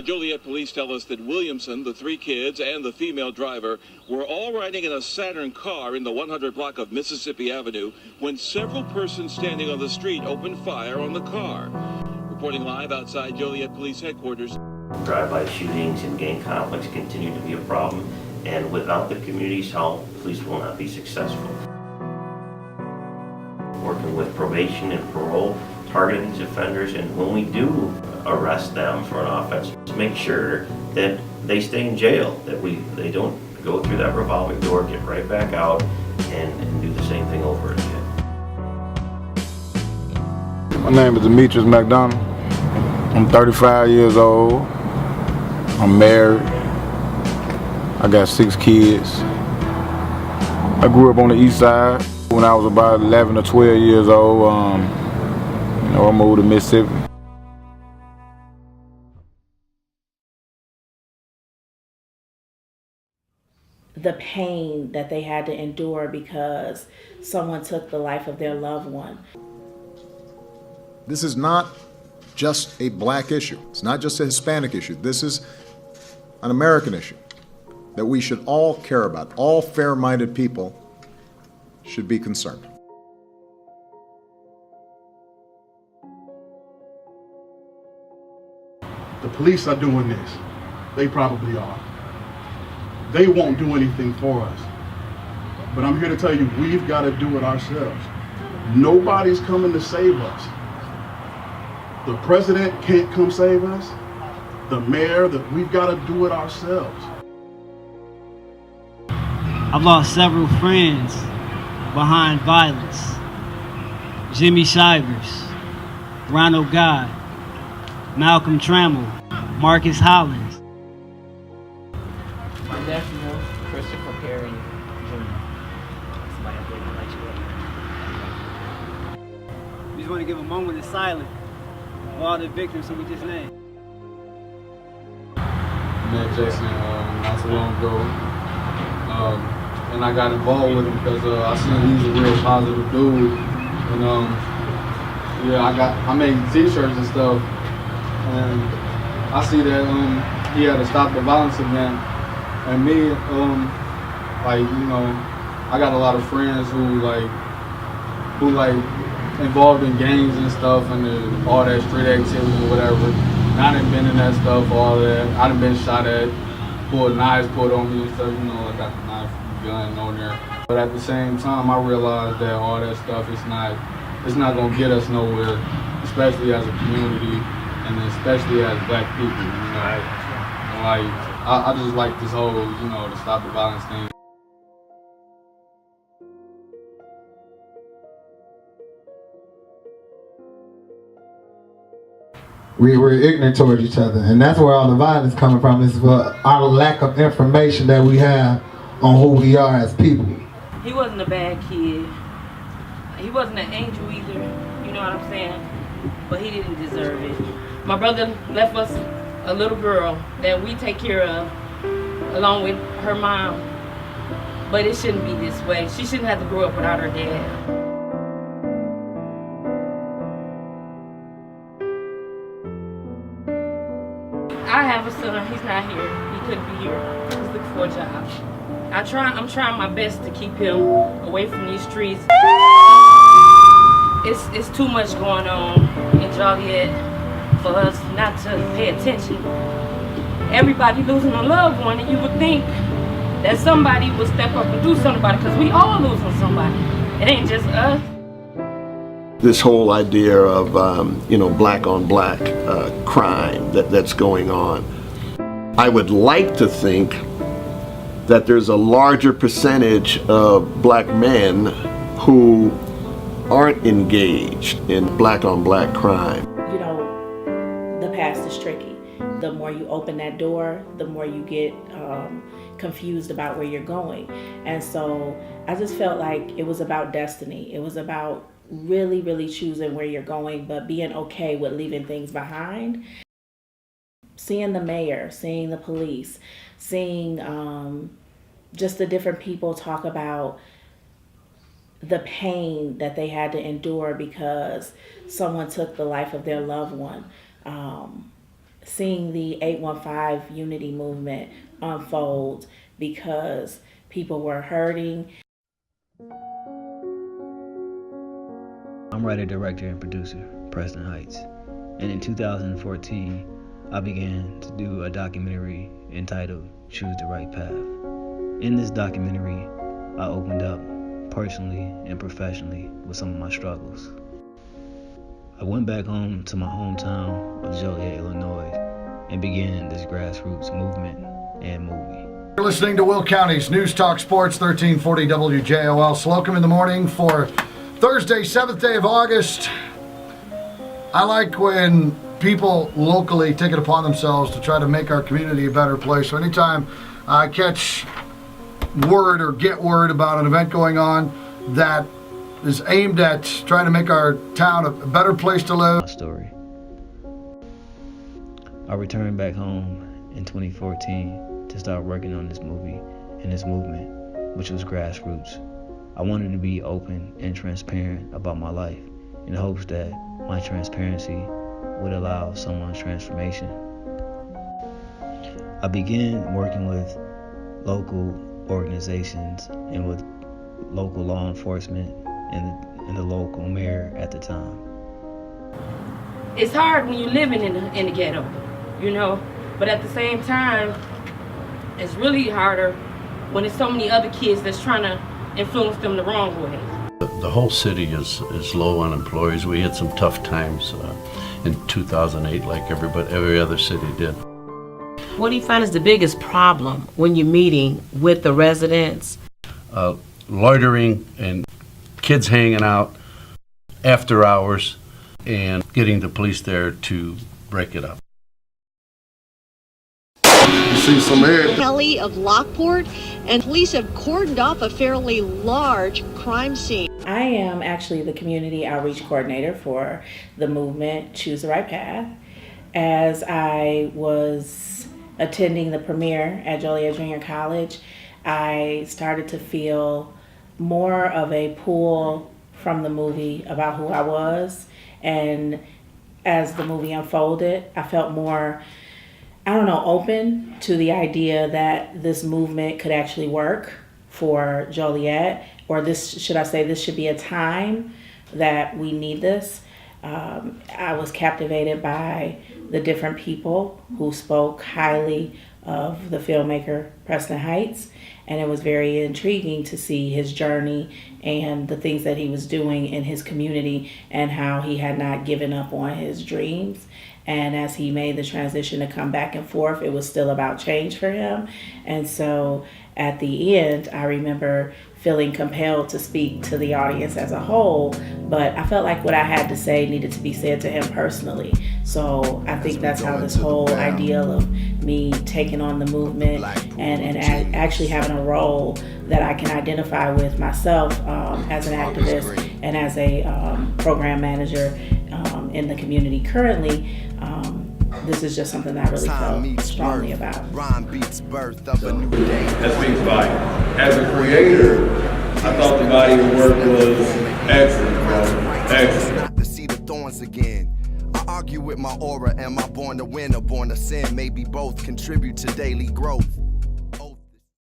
Joliet police tell us that Williamson, the 3 kids, and the female driver were all riding in a Saturn car in the 100 block of Mississippi Avenue when several persons standing on the street opened fire on the car. Reporting live outside Joliet Police Headquarters. Drive-by shootings and gang conflicts continue to be a problem, and without the community's help, police will not be successful. Working with probation and parole, targeting these offenders, and when we do arrest them for an offense, to make sure that they stay in jail, that they don't go through that revolving door, get right back out, and do the same thing over again. My name is Demetrius McDonald. I'm 35 years old. I'm married. I got 6 kids. I grew up on the east side. When I was about 11 or 12 years old, I moved to Mississippi. The pain that they had to endure because someone took the life of their loved one. This is not just a black issue. It's not just a Hispanic issue. This is an American issue that we should all care about. All fair-minded people should be concerned. The police are doing this. They probably are. They won't do anything for us. But I'm here to tell you, we've got to do it ourselves. Nobody's coming to save us. The president can't come save us. The mayor, we've got to do it ourselves. I've lost several friends behind violence. Jimmy Shivers, Ronald God, Malcolm Trammell, Marcus Hollins. My nephew, Christopher Perry Jr. Somebody I believe like you. We just want to give a moment of silence for all the victims who we just named. I met Jason not so long ago, and I got involved with him because I seen he's a real positive dude, and I made T-shirts and stuff, and I see that he had to stop the violence event, and me, I got a lot of friends who involved in gangs and stuff and all that street activity or whatever. And I done been in that stuff, all that. I done been shot at, knives pulled on me and stuff, I got the knife gun on there. But at the same time, I realized that all that stuff is not gonna get us nowhere, especially as a community and especially as black people, I just like this whole, to stop the violence thing. We were ignorant towards each other, and that's where all the violence coming from, is for our lack of information that we have on who we are as people. He wasn't a bad kid. He wasn't an angel either, you know what I'm saying? But he didn't deserve it. My brother left us a little girl that we take care of, along with her mom. But it shouldn't be this way. She shouldn't have to grow up without her dad. I have a son, he's not here. He couldn't be here. He's looking for a job. I'm trying my best to keep him away from these streets. It's too much going on in Joliet for us not to pay attention. Everybody losing a loved one, and you would think that somebody would step up and do something about it, because we all losing somebody. It ain't just us. This whole idea of, black on black crime that's going on. I would like to think that there's a larger percentage of black men who aren't engaged in black on black crime. The past is tricky. The more you open that door, the more you get confused about where you're going. And so I just felt like it was about destiny. It was about really, really choosing where you're going, but being okay with leaving things behind. Seeing the mayor, seeing the police, seeing just the different people talk about the pain that they had to endure because someone took the life of their loved one. seeing the 815 unity movement unfold because people were hurting. I'm writer, director, and producer, Preston Heights. And in 2014, I began to do a documentary entitled Choose the Right Path. In this documentary, I opened up personally and professionally with some of my struggles. I went back home to my hometown of Joliet, Illinois, and began this grassroots movement and movie. You're listening to Will County's News Talk Sports, 1340 WJOL. Slocum in the morning for Thursday, 7th day of August. I like when people locally take it upon themselves to try to make our community a better place. So anytime I catch word or get word about an event going on that is aimed at trying to make our town a better place to live. My story. I returned back home in 2014 to start working on this movie and this movement, which was grassroots. I wanted to be open and transparent about my life in hopes that my transparency would allow someone's transformation. I began working with local organizations and with local law enforcement and the local mayor at the time. It's hard when you're living in the ghetto, you know, but at the same time, it's really harder when there's so many other kids that's trying to influence them the wrong way. The whole city is low on employees. We had some tough times in 2008, like every other city did. What do you find is the biggest problem when you're meeting with the residents? Loitering and kids hanging out after hours and getting the police there to break it up. You see some air. Kelly of Lockport, and police have cordoned off a fairly large crime scene. I am actually the community outreach coordinator for the movement Choose the Right Path. As I was attending the premiere at Joliet Junior College, I started to feel more of a pull from the movie about who I was. And as the movie unfolded, I felt more, open to the idea that this movement could actually work for Joliet, or this should be a time that we need this. I was captivated by the different people who spoke highly of the filmmaker Preston Heights, and it was very intriguing to see his journey and the things that he was doing in his community and how he had not given up on his dreams. And as he made the transition to come back and forth, it was still about change for him. And so at the end, I remember feeling compelled to speak to the audience as a whole, but I felt like what I had to say needed to be said to him personally. So I think that's how this whole idea of me taking on the movement and actually having a role that I can identify with myself as an activist and as a program manager in the community currently. This is just something that I really felt strongly about. That speaks volumes. As a creator, I thought the body of work was excellent, bro. Excellent. To see the thorns again. I argue with my aura. Am I born to win or born to sin? Maybe both contribute to daily growth.